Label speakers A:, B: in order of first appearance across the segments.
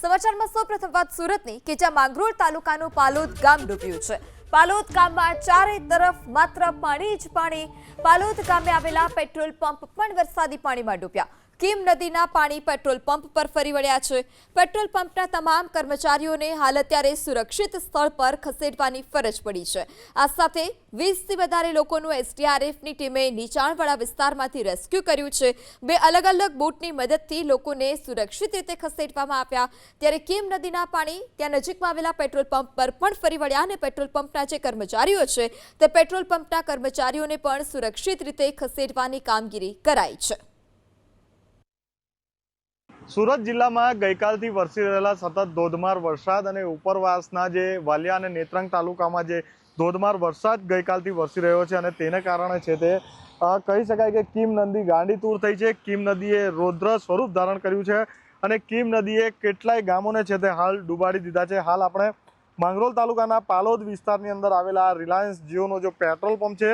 A: સમાચારમાં સૌપ્રથમ વાત સુરતની કે જ્યાં માંગરોળ તાલુકાનું પાલોદ ગામ ડૂબ્યું છે। પાલોદ ગામમાં ચારે તરફ માત્ર પાણી જ પાણી। પાલોદ ગામે આવેલા પેટ્રોલ પંપ પણ વરસાદી પાણીમાં ડૂબ્યા। કીમ નદીના પાણી પેટ્રોલ પંપ પર ફરી વળ્યા છે। પેટ્રોલ પંપના તમામ કર્મચારીઓને હાલ અત્યારે સુરક્ષિત સ્થળ પર ખસેડવાની ફરજ પડી છે। આ સાથે 20થી વધારે લોકોનું એસડીઆરએફની ટીમે નીચાણવાળા વિસ્તારમાંથી રેસ્ક્યુ કર્યું છે। બે અલગ અલગ બોટની મદદથી લોકોને સુરક્ષિત રીતે ખસેડવામાં આવ્યા। ત્યારે કીમ નદીના પાણી ત્યાં નજીકમાં આવેલા પેટ્રોલ પંપ પર પણ ફરી વળ્યા અને પેટ્રોલ પંપના જે કર્મચારીઓ છે તે પેટ્રોલ પંપના કર્મચારીઓને પણ સુરક્ષિત રીતે ખસેડવાની કામગીરી કરાઈ છે।
B: સુરત જિલ્લામાં ગઈકાલથી વરસી રહેલા સતત ધોધમાર વરસાદ અને ઉપરવાસના જે વાલિયા અને નેત્રંગ તાલુકામાં જે ધોધમાર વરસાદ ગઈકાલથી વરસી રહ્યો છે અને તેને કારણે છે તે કહી શકાય કે કીમ નદી ગાંડીતુર થઈ છે। કીમ નદીએ રૌદ્ર સ્વરૂપ ધારણ કર્યું છે અને કીમ નદીએ કેટલાય ગામોને છે તે હાલ ડૂબાડી દીધા છે। હાલ આપણે માંગરોળ તાલુકાના પાલોદ વિસ્તારની અંદર આવેલા રિલાયન્સ જીઓનો જો પેટ્રોલ પંપ છે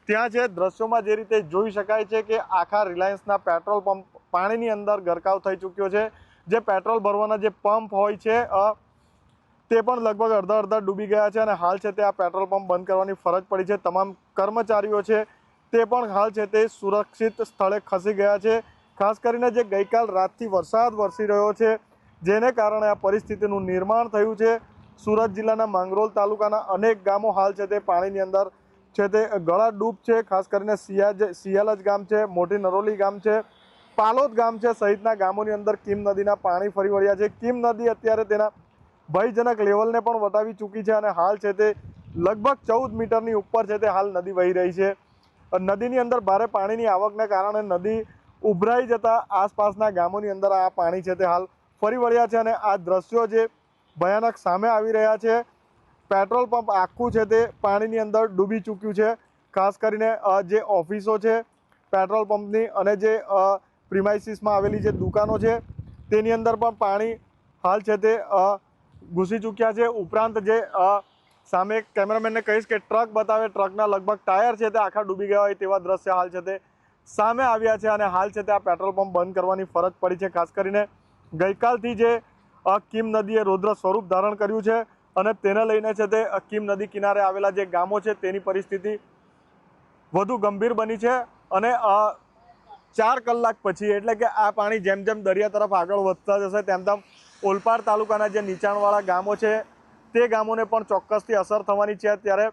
B: ત્યાં છે દ્રશ્યોમાં જે રીતે જોઈ શકાય છે કે આખા રિલાયન્સના પેટ્રોલ પંપ પાણીની અંદર ગરકાવ થઈ ચૂક્યો છે। જે પેટ્રોલ ભરવાના જે પંપ હોય છે તે પણ લગભગ અડધા ડૂબી ગયા છે અને હાલ છે તે આ પેટ્રોલ પંપ બંધ કરવાની ફરજ પડી છે। તમામ કર્મચારીઓ છે તે પણ હાલ છે તે સુરક્ષિત સ્થળે ખસી ગયા છે। ખાસ કરીને જે ગઈકાલ રાતથી વરસાદ વરસી રહ્યો છે જેને કારણે આ પરિસ્થિતિનું નિર્માણ થયું છે। સુરત જિલ્લાના માંગરોળ તાલુકાના અનેક ગામો હાલ છે તે પાણીની અંદર છે તે ગળાડૂબ છે। ખાસ કરીને સિયાલજ ગામ છે, મોટી નરોલી ગામ છે, પાલોદ ગામ છે સહિતના ગામોની અંદર કીમ નદીના પાણી ફરી વળ્યા છે। કીમ નદી અત્યારે તેના ભયજનક લેવલને પણ વટાવી ચૂકી છે અને હાલ છે તે લગભગ 14 મીટરની ઉપર છે તે હાલ નદી વહી રહી છે। નદીની અંદર ભારે પાણીની આવકને કારણે નદી ઉભરાઈ જતા આસપાસના ગામોની અંદર આ પાણી છે તે હાલ ફરી વળ્યા છે અને આ દ્રશ્યો જે ભયાનક સામે આવી રહ્યા છે। પેટ્રોલ પંપ આખું છે તે પાણીની અંદર ડૂબી ચૂક્યું છે। ખાસ કરીને જે ઓફિસો છે પેટ્રોલ પંપની અને જે પ્રિમાઇસીસમાં આવેલી જે દુકાનો છે તેની અંદર પણ પાણી હાલ છે તે ઘૂસી ચૂક્યા છે। ઉપરાંત જે સામે કેમેરામેનને કહીશ કે ટ્રક બતાવે, ટ્રકના લગભગ ટાયર છે તે આખા ડૂબી ગયા હોય તેવા દ્રશ્ય હાલ છે તે સામે આવ્યા છે અને હાલ છે તે આ પેટ્રોલ પંપ બંધ કરવાની ફરજ પડી છે। ખાસ કરીને ગઈકાલથી જે કીમ નદીએ રૌદ્ર સ્વરૂપ ધારણ કર્યું છે અને તેને લઈને છે તે કીમ નદી કિનારે આવેલા જે ગામો છે તેની પરિસ્થિતિ વધુ ગંભીર બની છે અને 4 કલાક પછી એટલે કે આ પાણી જેમ જેમ દરિયા તરફ આગળ વધતા જશે તેમ તેમ ઓલપાડ તાલુકાના જે નીચાણવાળા ગામો છે તે ગામોને પણ ચોક્કસથી અસર થવાની છે। ત્યારે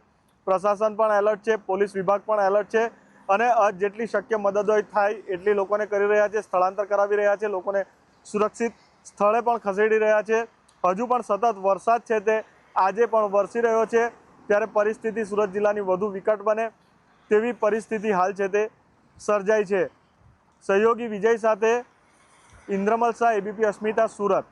B: પ્રશાસન પણ એલર્ટ છે, પોલીસ વિભાગ પણ એલર્ટ છે અને જેટલી શક્ય મદદ હોય થાય એટલી લોકોને કરી રહ્યા છે, સ્થળાંતર કરાવી રહ્યા છે, લોકોને સુરક્ષિત સ્થળે પણ ખસેડી રહ્યા છે। હજુ પણ સતત વરસાદ છે તે આજે પણ વરસી રહ્યો છે ત્યારે પરિસ્થિતિ સુરત જિલ્લાની વધુ વિકટ બને તેવી પરિસ્થિતિ હાલ છે તે સર્જાઈ છે। સહયોગી વિજય સાથે ઇન્દ્રમલ શાહ, એબીપી અસ્મિતા, સુરત।